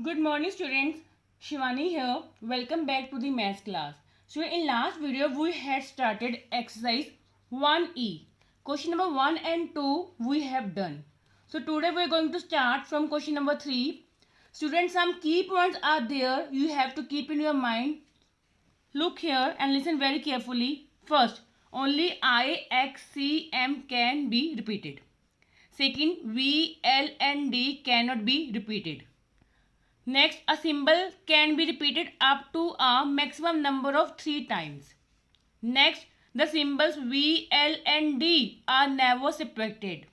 Good morning students, Shivani here. Welcome back to the maths class. So in last video we had started exercise 1E. Question number 1 and 2 we have done. So today we are going to start from question number 3. Students, some key points are there you have to keep in your mind. Look here and listen very carefully. First, only I, X, C, M can be repeated. Second, V, L and D cannot be repeated. Next, a symbol can be repeated up to a maximum number of 3 times. Next, the symbols V, L and D are never subtracted.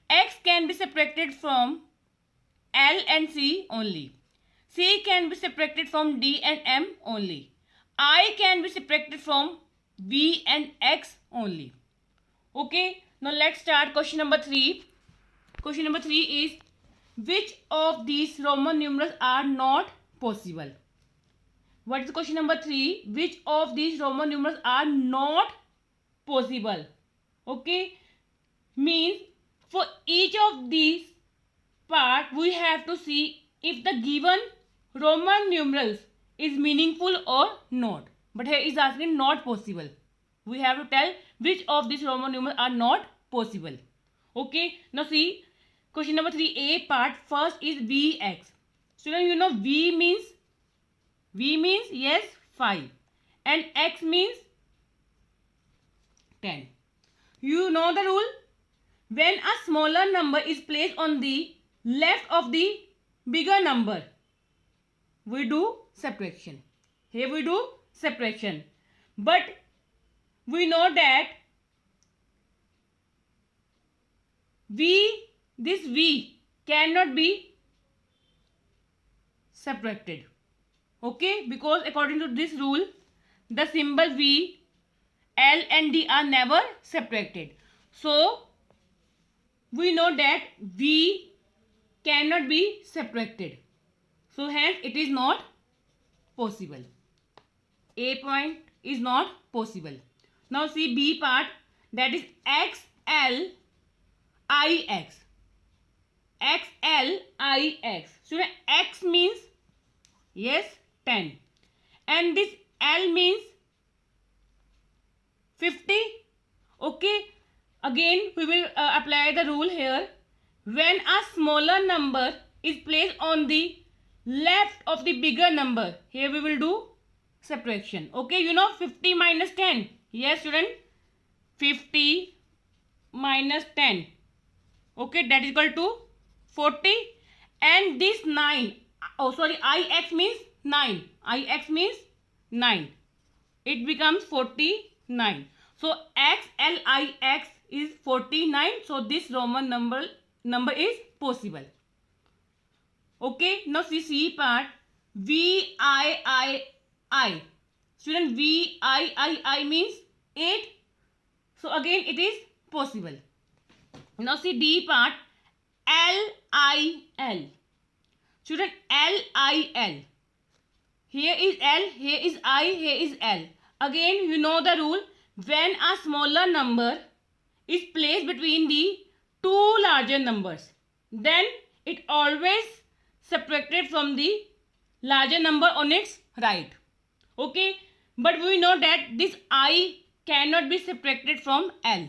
X can be subtracted from L and C only. C can be subtracted from D and M only. I can be subtracted from V and X only. Okay, now let's start question number 3. Question number 3 is, which of these Roman numerals are not possible? What is question number 3? Which of these Roman numerals are not possible? Okay, means for each of these part we have to see if the given Roman numerals is meaningful or not. But here is asking not possible. We have to tell which of these Roman numerals are not possible. Okay, now see. Question number 3A part. First is Vx. Student, you know V means yes 5 and X means 10. You know the rule. When a smaller number is placed on the left of the bigger number, we do subtraction. Here we do subtraction. But we know that this V cannot be subtracted. Okay, because according to this rule, the symbol V, L and D are never subtracted. So, we know that V cannot be subtracted. So, hence it is not possible. A point is not possible. Now, see B part, that is XL IX. XL IX. So X means yes 10 and this L means 50. Okay, again we will apply the rule here. When a smaller number is placed on the left of the bigger number, here we will do subtraction. Okay, you know 50 minus 10. Yes student, 50 minus 10. Okay, that is equal to 40 and this 9. Oh sorry, IX means 9. IX means 9. It becomes 49. So XLIX is 49. So this Roman number is possible. Okay, now see C part. VIII. Student, VIII means 8. So again it is possible. Now see D part. LIL. Student, LIL. Here is L, here is I, here is L. Again, you know the rule. When a smaller number is placed between the two larger numbers, then it always subtracted from the larger number on its right. Okay, but we know that this I cannot be subtracted from L.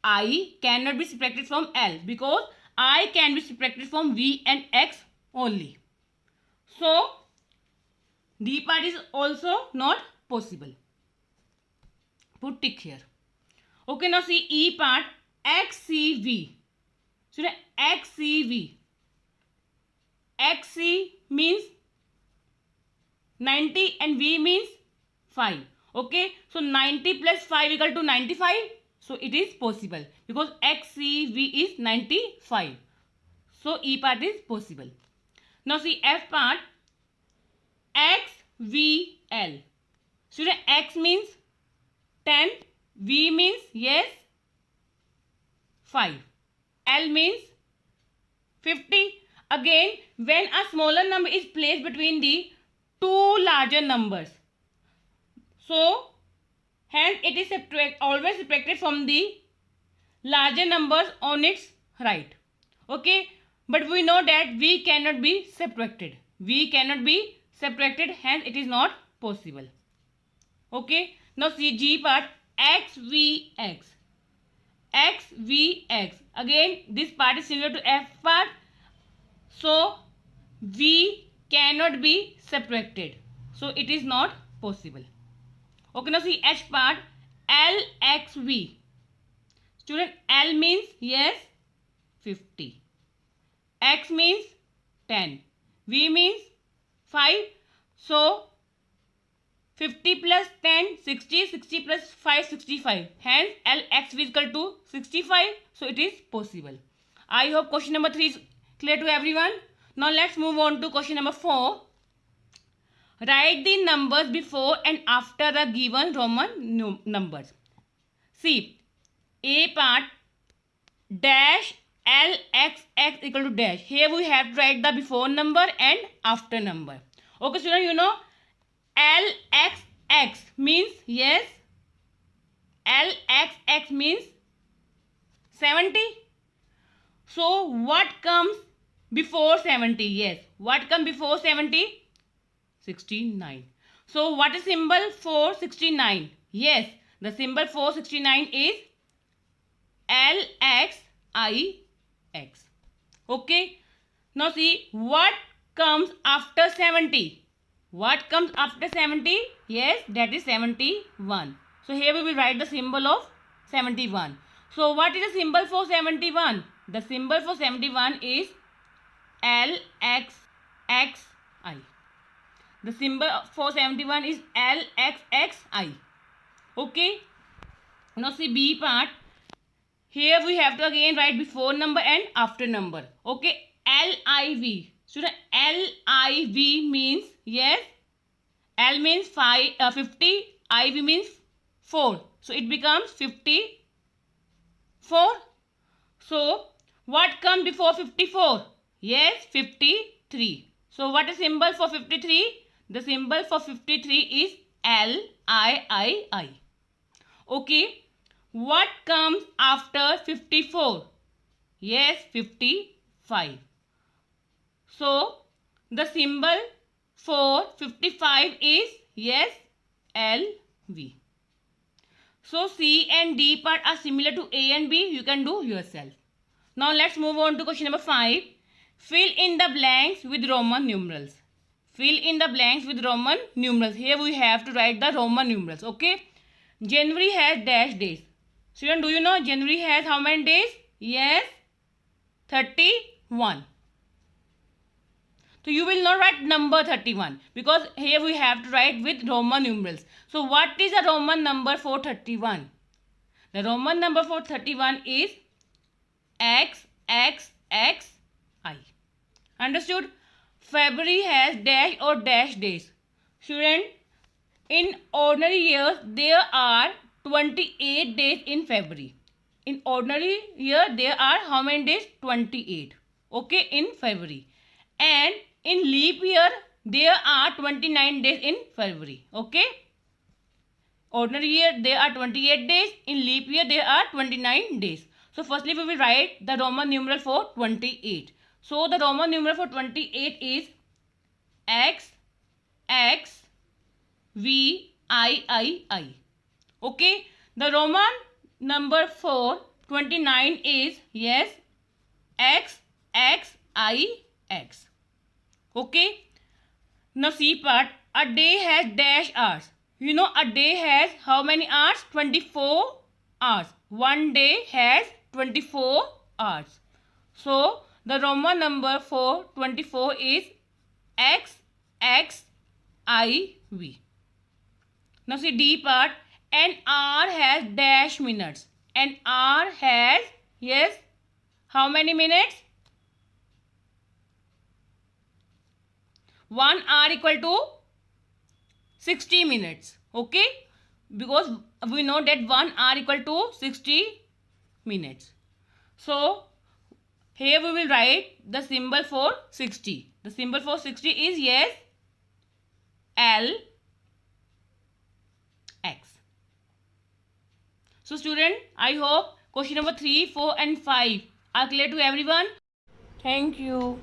I cannot be subtracted from L because I can be subtracted from V and X only. So, D part is also not possible. Put tick here. Okay, now see E part. XCV. So, XCV. XC means 90 and V means 5. Okay, so 90 plus 5 equal to 95. So, it is possible because XCV is 95. So, E part is possible. Now, see F part. XVL. Student, X means 10. V means yes 5. L means 50. Again, when a smaller number is placed between the two larger numbers, so hence it is always subtracted from the larger numbers on its right. Okay, but we know that V cannot be subtracted. V cannot be subtracted, hence it is not possible. Okay. Now see G part, XVX. XVX. Again, this part is similar to F part. So, V cannot be subtracted. So, it is not possible. Okay, now see H part, LXV. Student, L means yes, 50. X means 10. V means 5. So, 50 plus 10, 60. 60 plus 5, 65. Hence, LX is equal to 65. So, it is possible. I hope question number 3 is clear to everyone. Now, let's move on to question number 4. Write the numbers before and after the given Roman numbers. See, A part, dash LXX equal to dash. Here we have to write the before number and after number. Okay, student, you know LXX means yes. LXX means 70. So what comes before 70? Yes. What comes before 70? 69. So what is symbol for 69? Yes. The symbol for 69 is LXIX. Okay. Now see what comes after 70. What comes after 70? Yes, that is 71. So here we will write the symbol of 71. So what is the symbol for 71? The symbol for 71 is LXXI. The symbol for 71 is LXXI. Okay. Now see B part. Here we have to again write before number and after number. Okay. LIV. Student, LIV means yes. L means 50. IV means 4. So it becomes 54. So what comes before 54? Yes, 53. So what is symbol for 53? The symbol for 53 is LIII. Okay. What comes after 54? Yes, 55. So the symbol for 55 is yes, LV. So C and D part are similar to A and B. You can do yourself. Now let's move on to question number 5. Fill in the blanks with Roman numerals. Fill in the blanks with Roman numerals. Here we have to write the Roman numerals. Okay. January has dash days. Student, do you know January has how many days? Yes, 31. So you will not write number 31 because here we have to write with Roman numerals. So what is the Roman number for 31? The Roman number for 31 is XXXI. Understood? February has dash or dash days. Student, in ordinary years there are 28 days in February. In ordinary year there are how many days? 28. Okay, in February. And in leap year there are 29 days in February. Okay. Ordinary year there are 28 days. In leap year there are 29 days. So firstly we will write the Roman numeral for 28. So the Roman numeral for 28 is XXVIII. Okay. The Roman number for 29 is yes, XXIX. Okay. Now C part. A day has dash hours. You know a day has how many hours? 24 hours. One day has 24 hours. So the Roman number for 24 is XXIV. Now see D part. An hour has dash minutes. An hour has yes, how many minutes? 1 hour equal to 60 minutes. Okay. Because we know that 1 hour equal to 60 minutes. So here we will write the symbol for 60. The symbol for 60 is yes, LX. So student, I hope question number 3, 4 and 5 are clear to everyone. Thank you.